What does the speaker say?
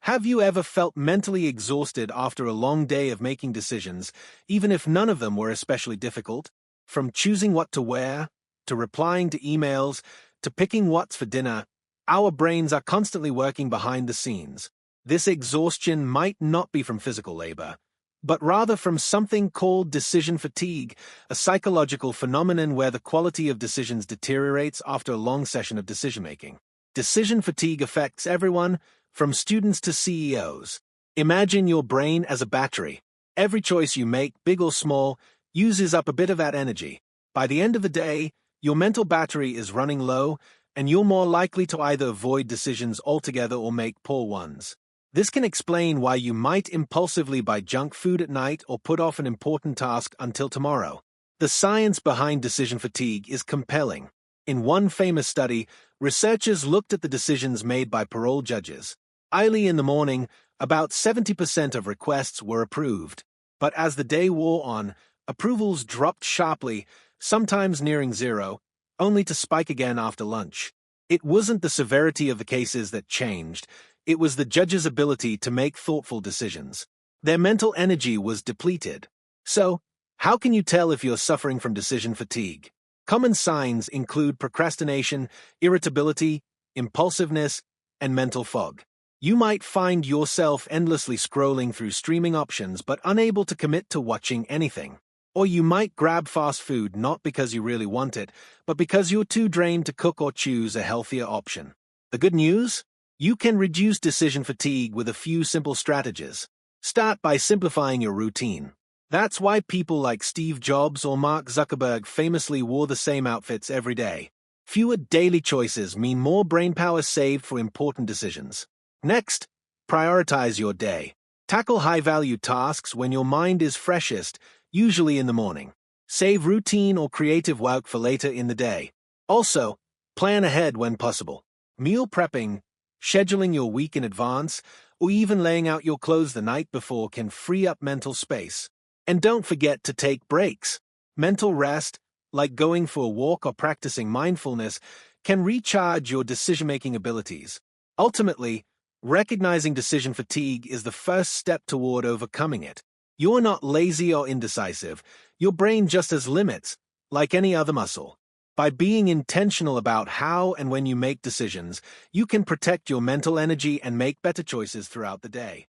Have you ever felt mentally exhausted after a long day of making decisions, even if none of them were especially difficult? From choosing what to wear, to replying to emails, to picking what's for dinner, our brains are constantly working behind the scenes. This exhaustion might not be from physical labor, but rather from something called decision fatigue, a psychological phenomenon where the quality of decisions deteriorates after a long session of decision-making. Decision fatigue affects everyone, from students to CEOs. Imagine your brain as a battery. Every choice you make, big or small, uses up a bit of that energy. By the end of the day, your mental battery is running low, and you're more likely to either avoid decisions altogether or make poor ones. This can explain why you might impulsively buy junk food at night or put off an important task until tomorrow. The science behind decision fatigue is compelling. In one famous study, researchers looked at the decisions made by parole judges. Early in the morning, about 70% of requests were approved. But as the day wore on, approvals dropped sharply, sometimes nearing zero, only to spike again after lunch. It wasn't the severity of the cases that changed, it was the judges' ability to make thoughtful decisions. Their mental energy was depleted. So, how can you tell if you're suffering from decision fatigue? Common signs include procrastination, irritability, impulsiveness, and mental fog. You might find yourself endlessly scrolling through streaming options but unable to commit to watching anything. Or you might grab fast food not because you really want it, but because you're too drained to cook or choose a healthier option. The good news? You can reduce decision fatigue with a few simple strategies. Start by simplifying your routine. That's why people like Steve Jobs or Mark Zuckerberg famously wore the same outfits every day. Fewer daily choices mean more brainpower saved for important decisions. Next, prioritize your day. Tackle high-value tasks when your mind is freshest, usually in the morning. Save routine or creative work for later in the day. Also, plan ahead when possible. Meal prepping, scheduling your week in advance, or even laying out your clothes the night before can free up mental space. And don't forget to take breaks. Mental rest, like going for a walk or practicing mindfulness, can recharge your decision-making abilities. Ultimately, recognizing decision fatigue is the first step toward overcoming it. You're not lazy or indecisive. Your brain just has limits, like any other muscle. By being intentional about how and when you make decisions, you can protect your mental energy and make better choices throughout the day.